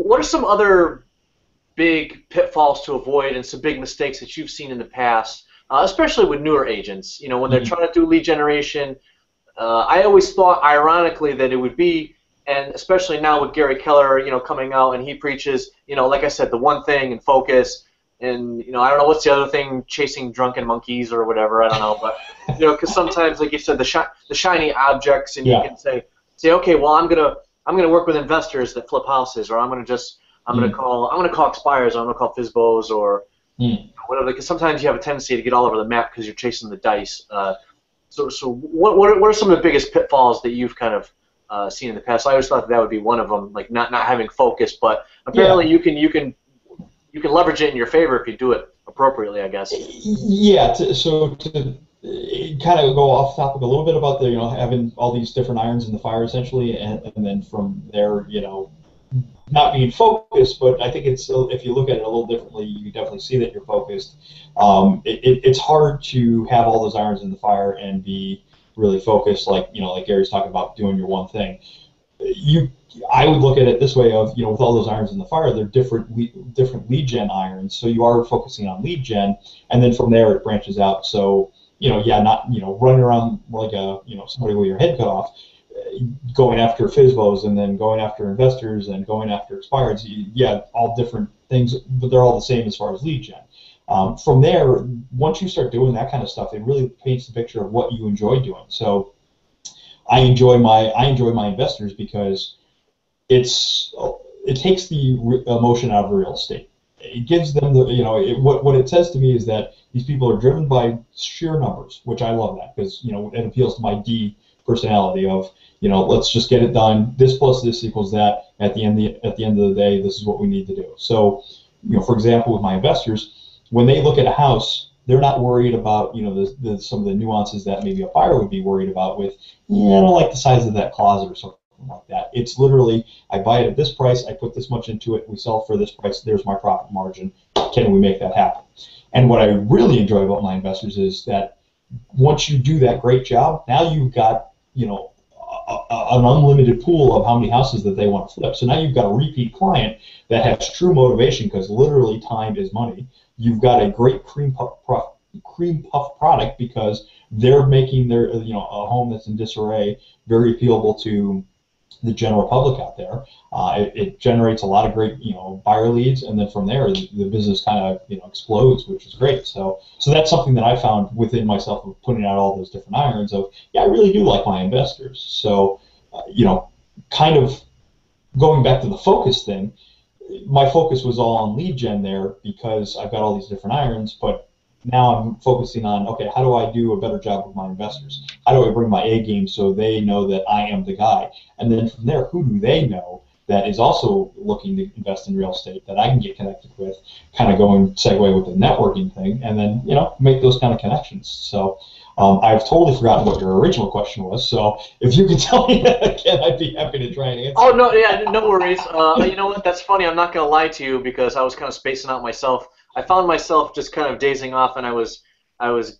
what are some other big pitfalls to avoid and some big mistakes that you've seen in the past, especially with newer agents? You know, when they're trying to do lead generation, I always thought, ironically, that it would be, and especially now with Gary Keller, you know, coming out and he preaches, you know, like I said, the one thing and focus, and you know, I don't know what's the other thing, chasing drunken monkeys or whatever, I don't know, but you know, because sometimes, like you said, the shiny objects, and you can say, okay, well, I'm gonna work with investors that flip houses, or I'm gonna call expires, or I'm gonna call FSBOs, or whatever. Because sometimes you have a tendency to get all over the map because you're chasing the dice. So what are some of the biggest pitfalls that you've kind of seen in the past? I always thought that would be one of them, like not having focus, but apparently you can leverage it in your favor if you do it appropriately, I guess. Yeah. So to kind of go off topic a little bit about the, you know, having all these different irons in the fire essentially, and then from there, you know, not being focused, but I think it's, if you look at it a little differently, you definitely see that you're focused. It's hard to have all those irons in the fire and be really focused, like, you know, like Gary's talking about doing your one thing. I would look at it this way of, you know, with all those irons in the fire, they're different lead gen irons. So you are focusing on lead gen, and then from there it branches out. So, you know, not, you know, running around like a, you know, somebody with your head cut off, going after FSBOs and then going after investors and going after expireds. All different things, but they're all the same as far as lead gen. From there, once you start doing that kind of stuff, it really paints the picture of what you enjoy doing. So I enjoy my investors because it takes the emotion out of real estate. It gives them the, you know, what it says to me is that these people are driven by sheer numbers, which I love that, because, you know, it appeals to my D personality of, you know, let's just get it done. This plus this equals that. At the end of the day, this is what we need to do. So, you know, for example, with my investors, when they look at a house, they're not worried about, you know, some of the nuances that maybe a buyer would be worried about with, I don't like the size of that closet or something like that. It's literally, I buy it at this price, I put this much into it, we sell for this price, there's my profit margin. Can we make that happen? And what I really enjoy about my investors is that once you do that great job, now you've got, you know, an unlimited pool of how many houses that they want to flip. So now you've got a repeat client that has true motivation, because literally time is money. You've got a great cream puff product because they're making their, you know, a home that's in disarray very appealable to the general public out there. It generates a lot of great, you know, buyer leads, and then from there the business kind of, you know, explodes, which is great. So that's something that I found within myself of putting out all those different irons of, I really do like my investors. So you know, kind of going back to the focus thing, my focus was all on lead gen there because I've got all these different irons, but now I'm focusing on, okay, how do I do a better job with my investors? How do I bring my A game so they know that I am the guy? And then from there, who do they know that is also looking to invest in real estate that I can get connected with, kind of going segue with the networking thing, and then, you know, make those kind of connections. So I've totally forgotten what your original question was, so if you could tell me that again, I'd be happy to try and answer. Oh, no, yeah, no worries. You know what, that's funny. I'm not going to lie to you because I was kind of spacing out myself. I found myself just kind of dazing off, and I was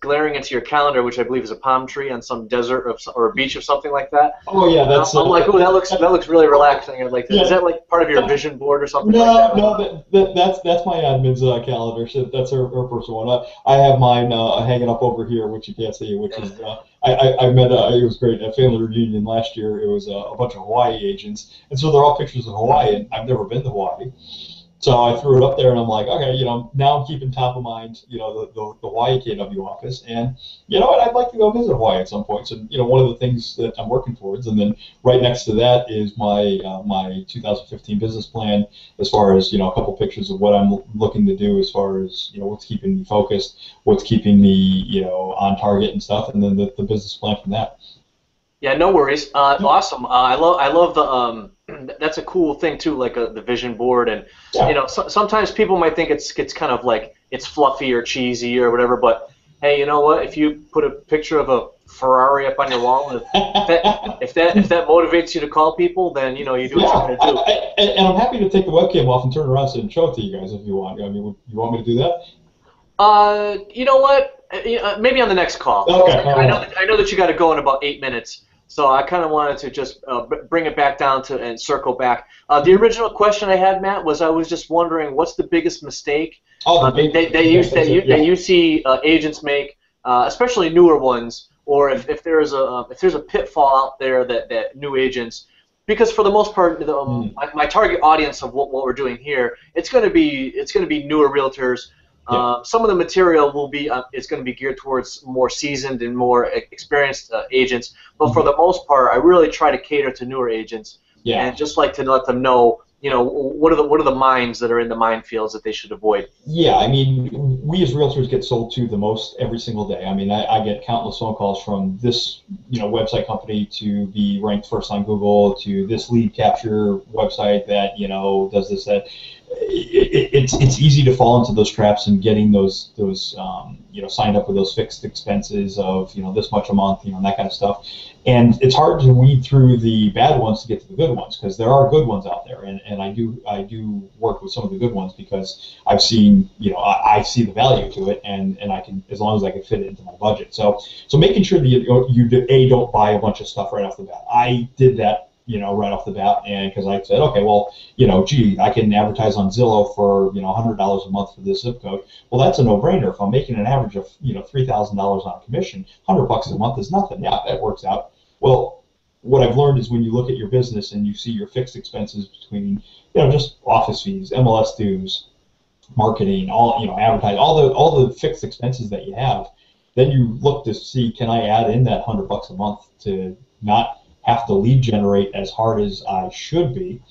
glaring into your calendar, which I believe is a palm tree on some desert or a beach or something like that. Oh yeah, that's. I'm like, oh, that looks really relaxing. I'd like that. Yeah. Is that like part of your vision board or something? No, that's my admin's calendar. So that's her personal one. I have mine hanging up over here, which you can't see, which is I met. It was great at family reunion last year. It was a bunch of Hawaii agents, and so they're all pictures of Hawaii. And I've never been to Hawaii. So I threw it up there, and I'm like, okay, you know, now I'm keeping top of mind, you know, the Hawaii KW office, and you know what, I'd like to go visit Hawaii at some point. So, you know, one of the things that I'm working towards, and then right next to that is my my 2015 business plan, as far as, you know, a couple pictures of what I'm looking to do, as far as, you know, what's keeping me focused, what's keeping me, you know, on target and stuff, and then the business plan from that. Yeah, no worries. Awesome. I love the that's a cool thing too, like the vision board, and you know, sometimes people might think it's kind of like it's fluffy or cheesy or whatever, but hey, you know what? If you put a picture of a Ferrari up on your wall, if that motivates you to call people, then you know you do what you're going to do. And I'm happy to take the webcam off and turn around and show it to you guys if you want. I mean, you want me to do that? You know what? Maybe on the next call. Okay. I know that you got to go in about 8 minutes. So I kind of wanted to just bring it back down to and circle back. The original question I had, Matt, was I was just wondering what's the biggest mistake that you see agents make, especially newer ones, or if there's a pitfall out there that new agents, because for the most part, my target audience of what we're doing here, it's going to be newer realtors. Some of the material will be it's going to be geared towards more seasoned and more experienced agents, but for the most part, I really try to cater to newer agents, and just like to let them know, what are the mines that are in the minefields that they should avoid. Yeah, I mean, we as realtors get sold to the most every single day. I mean, I get countless phone calls from this, website company to be ranked first on Google, to this lead capture website that, does this, that. It's easy to fall into those traps and getting those signed up with those fixed expenses of this much a month, and that kind of stuff. And it's hard to weed through the bad ones to get to the good ones, because there are good ones out there, and I do work with some of the good ones because I've seen I see the value to it, and I can, as long as I can fit it into my budget. So making sure that you don't buy a bunch of stuff right off the bat. I did that right off the bat, and because I said, okay, well, I can advertise on Zillow for $100 a month for this zip code. Well, that's a no-brainer. If I'm making an average of $3,000 on commission, $100 a month is nothing. Yeah, that works out. Well, what I've learned is when you look at your business and you see your fixed expenses between just office fees, MLS dues, marketing, all advertising, all the fixed expenses that you have, then you look to see, can I add in that $100 a month to not have to lead generate as hard as I should be.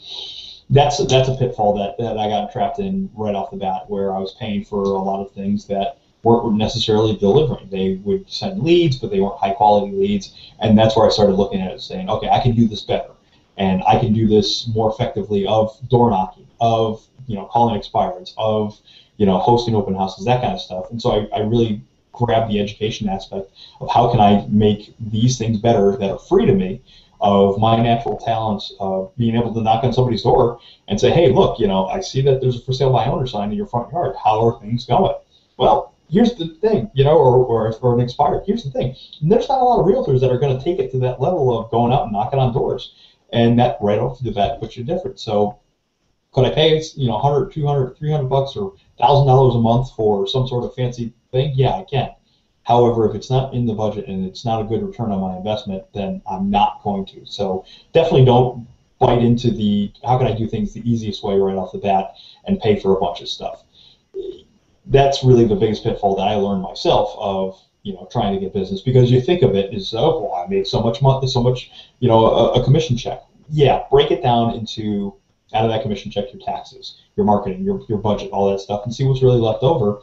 That's a pitfall that I got trapped in right off the bat, where I was paying for a lot of things that weren't necessarily delivering. They would send leads, but they weren't high quality leads, and that's where I started looking at it, saying, okay, I can do this better, and I can do this more effectively, of door knocking, of calling expireds, of hosting open houses, that kind of stuff. And so I really grabbed the education aspect of how can I make these things better that are free to me, of my natural talents, of being able to knock on somebody's door and say, hey, look, I see that there's a for sale by owner sign in your front yard. How are things going? Well, here's the thing, or an expired. Here's the thing. There's not a lot of realtors that are going to take it to that level of going out and knocking on doors. And that right off the bat puts you different. So could I pay, $100, $200, $300 or $1,000 a month for some sort of fancy thing? Yeah, I can. However, if it's not in the budget and it's not a good return on my investment, then I'm not going to. So definitely don't bite into the, how can I do things the easiest way right off the bat and pay for a bunch of stuff. That's really the biggest pitfall that I learned myself of, trying to get business, because you think of it as, oh, well, I made so much money, so much, a commission check. Yeah, break it down into, out of that commission check, your taxes, your marketing, your budget, all that stuff, and see what's really left over.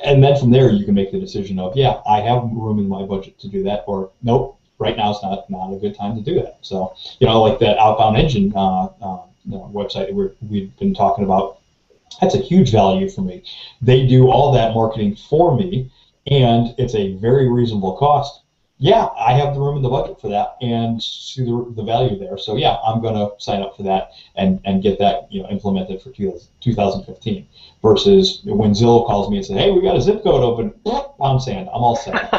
And then from there, you can make the decision of, yeah, I have room in my budget to do that, or nope, right now it's not a good time to do that. So, like that outbound engine website that we've been talking about, that's a huge value for me. They do all that marketing for me, and it's a very reasonable cost. Yeah, I have the room in the budget for that, and see the value there. So yeah, I'm going to sign up for that and get that implemented for 2015. Versus when Zillow calls me and says, "Hey, we got a zip code open," pound sand, I'm all set.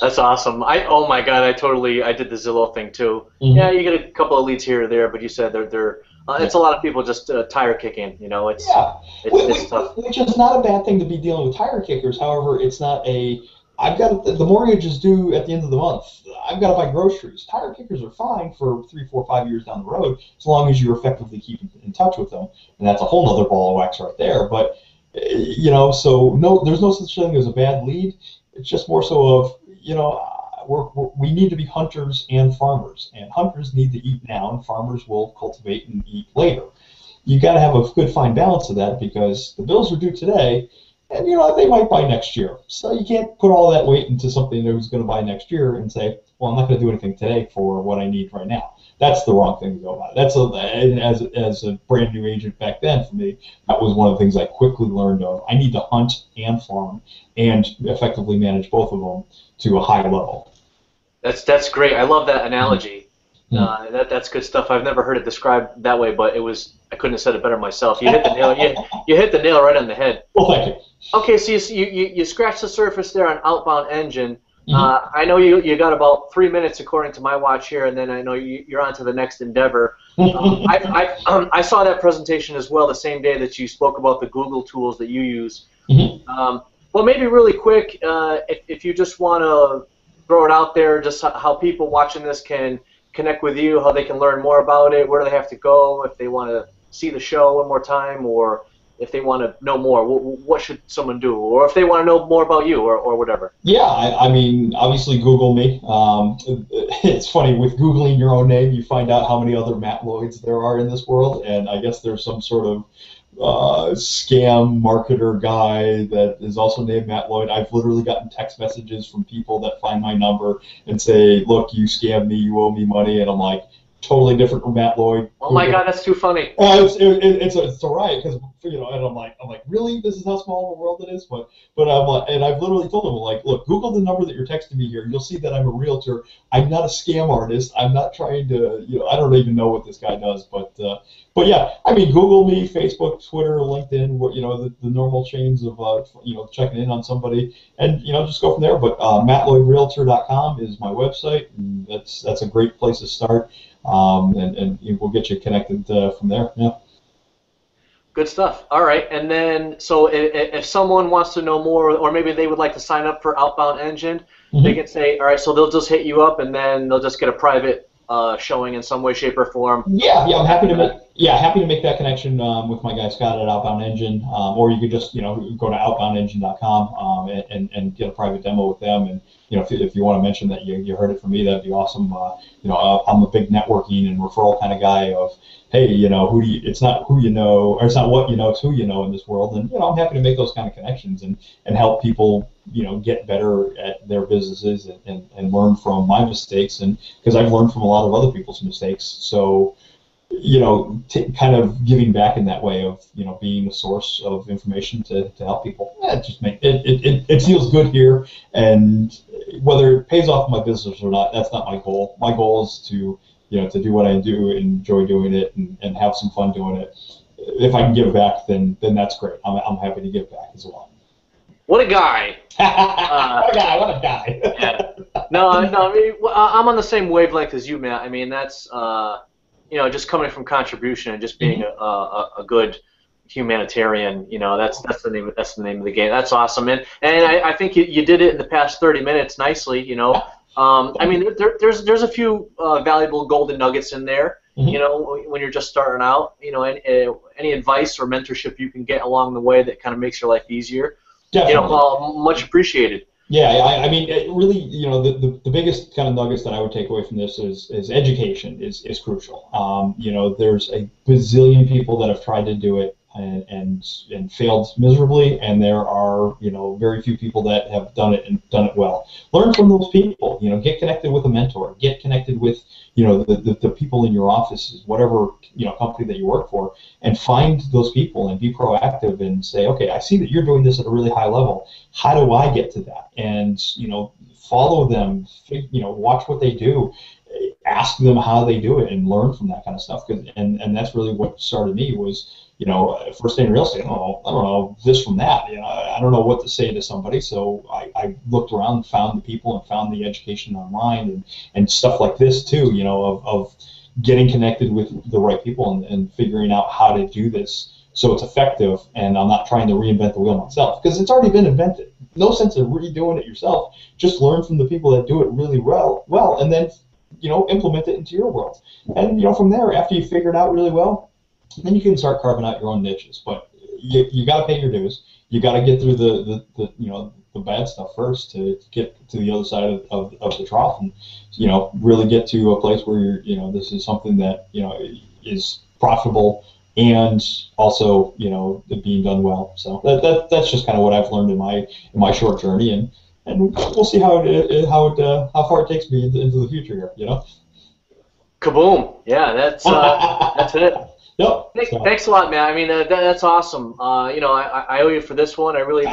That's awesome. Oh my God, I did the Zillow thing too. Mm-hmm. Yeah, you get a couple of leads here or there, but you said they're it's a lot of people just tire kicking. It's tough. Which is not a bad thing to be dealing with tire kickers. However, it's not I've got the mortgage is due at the end of the month. I've got to buy groceries. Tire kickers are fine for 3, 4, 5 years down the road, as long as you effectively keep in touch with them, and that's a whole other ball of wax right there. But so no, there's no such thing as a bad lead. It's just more so of we need to be hunters and farmers, and hunters need to eat now, and farmers will cultivate and eat later. You got to have a good fine balance of that, because the bills are due today. And they might buy next year, so you can't put all that weight into something that was going to buy next year and say, "Well, I'm not going to do anything today for what I need right now." That's the wrong thing to go about. As a brand new agent back then, for me, that was one of the things I quickly learned of. I need to hunt and farm and effectively manage both of them to a high level. That's great. I love that analogy. That's good stuff. I've never heard it described that way, but I couldn't have said it better myself. You hit the nail. You hit the nail right on the head. Well, thank you. Okay, so you scratched the surface there on outbound engine. I know you got about 3 minutes according to my watch here, and then I know you're on to the next endeavor. I saw that presentation as well the same day that you spoke about the Google tools that you use. Well, maybe really quick, if you just want to throw it out there, just how people watching this can connect with you, how they can learn more about it, where do they have to go if they want to see the show one more time, or if they want to know more, what should someone do, or if they want to know more about you, or whatever. Yeah, I mean, obviously Google me. It's funny, with Googling your own name, you find out how many other Matt Lloyds there are in this world, and I guess there's some sort of scam marketer guy that is also named Matt Lloyd. I've literally gotten text messages from people that find my number and say, look, you scammed me, you owe me money, and I'm like, totally different from Matt Lloyd. Oh my God, that's too funny. It's a riot, because and I'm like, really, this is how small of a world it is. But I'm like, and I've literally told them, like, look, Google the number that you're texting me here. You'll see that I'm a realtor. I'm not a scam artist. I'm not trying to, I don't even know what this guy does. But yeah, I mean, Google me, Facebook, Twitter, LinkedIn, the normal chains of checking in on somebody, and just go from there. But MattLloydRealtor.com is my website, and that's a great place to start. And we'll get you connected from there. Yeah. Good stuff. All right, and then so if someone wants to know more, or maybe they would like to sign up for Outbound Engine, they can say, all right, so they'll just hit you up, and then they'll just get a private showing in some way, shape, or form. Yeah, I'm happy to make that connection with my guy Scott at Outbound Engine, or you could just go to outboundengine.com and get a private demo with them. And if you want to mention that you heard it from me, that'd be awesome. I'm a big networking and referral kind of guy. Of hey, it's not who you know, or it's not what you know, it's who you know in this world. And I'm happy to make those kind of connections and help people get better at their businesses and learn from my mistakes, and because I've learned from a lot of other people's mistakes. So kind of giving back in that way of being a source of information to help people. It feels good here, and whether it pays off my business or not, that's not my goal. My goal is to to do what I do, enjoy doing it, and have some fun doing it. If I can give back, then that's great. I'm happy to give back as well. What a guy! What a guy! Yeah. No, I mean, I'm on the same wavelength as you, Matt. I mean, that's just coming from contribution and just being a good humanitarian. That's the name of the game. That's awesome, and I think you did it in the past 30 minutes nicely. I mean, there's a few valuable golden nuggets in there. When you're just starting out, any advice or mentorship you can get along the way that kind of makes your life easier. Definitely. Much appreciated. Yeah, I mean, it really, the biggest kind of nuggets that I would take away from this is education is crucial. There's a bazillion people that have tried to do it and failed miserably, and there are very few people that have done it and done it well. Learn from those people. Get connected with a mentor. Get connected with the people in your offices, whatever company that you work for, and find those people and be proactive and say, okay, I see that you're doing this at a really high level. How do I get to that? And follow them. Watch what they do. Ask them how they do it and learn from that kind of stuff. And that's really what started me was, first day in real estate, I don't know this from that. I don't know what to say to somebody. So I looked around and found the people and found the education online and stuff like this too, of getting connected with the right people and figuring out how to do this so it's effective, and I'm not trying to reinvent the wheel myself because it's already been invented. No sense of redoing it yourself. Just learn from the people that do it really well, and then implement it into your world. And from there, after you figure it out really well, then you can start carving out your own niches. But you got to pay your dues. You got to get through the bad stuff first to get to the other side of the trough, and really get to a place where this is something that is profitable and also being done well. So that's just kind of what I've learned in my short journey, and we'll see how far it takes me into the future here. Kaboom! Yeah, that's it. Yep. Thanks a lot, man. I mean, that's awesome. I owe you for this one. I really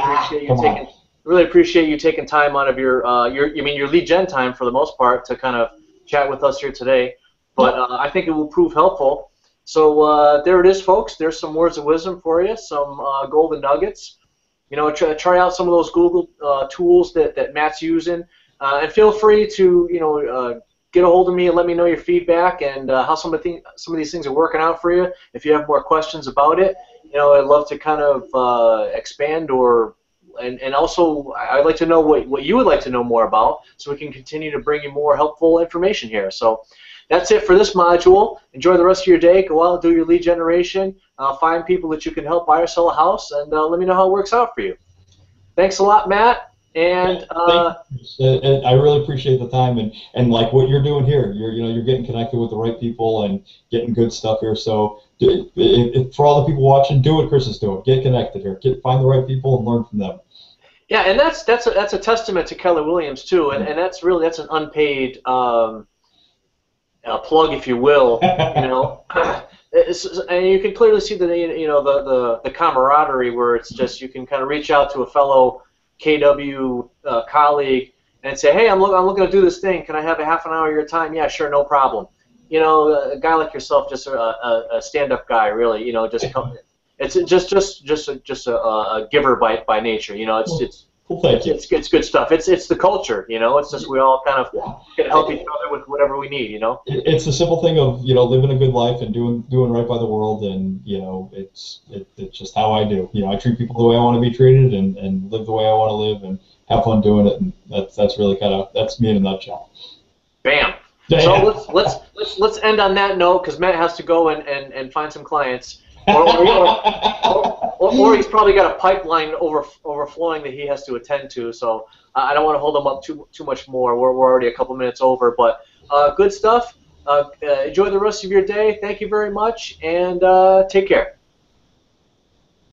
appreciate you taking time out of your lead gen time for the most part to kind of chat with us here today. But I think it will prove helpful. So there it is, folks. There's some words of wisdom for you, some golden nuggets. Try out some of those Google tools that Matt's using. And feel free to get a hold of me and let me know your feedback and how some of these things are working out for you. If you have more questions about it, I'd love to kind of expand and also I'd like to know what you would like to know more about, so we can continue to bring you more helpful information here. So that's it for this module. Enjoy the rest of your day. Go out and do your lead generation. Find people that you can help buy or sell a house, and let me know how it works out for you. Thanks a lot, Matt. And I really appreciate the time and like what you're doing here. You're getting connected with the right people and getting good stuff here. So for all the people watching, do what Chris is doing. Get connected here. Find the right people and learn from them. Yeah, and that's a testament to Keller Williams too, and that's an unpaid plug, if you will. And you can clearly see the camaraderie where it's just you can kind of reach out to a fellow KW colleague and say, hey, I'm looking to do this thing. Can I have a half an hour of your time? Yeah, sure, no problem. A guy like yourself, just a stand-up guy, really. It's just a giver by nature. It's good stuff. It's the culture. It's just we all kind of can help each other with whatever we need. It's the simple thing of living a good life and doing right by the world, and it's just how I do. I treat people the way I want to be treated and live the way I want to live and have fun doing it, and that's really that's me in a nutshell. Bam. So let's end on that note, because Matt has to go and find some clients. Or he's probably got a pipeline overflowing that he has to attend to. So I don't want to hold him up too much more. We're already a couple minutes over, but good stuff. Enjoy the rest of your day. Thank you very much, and take care.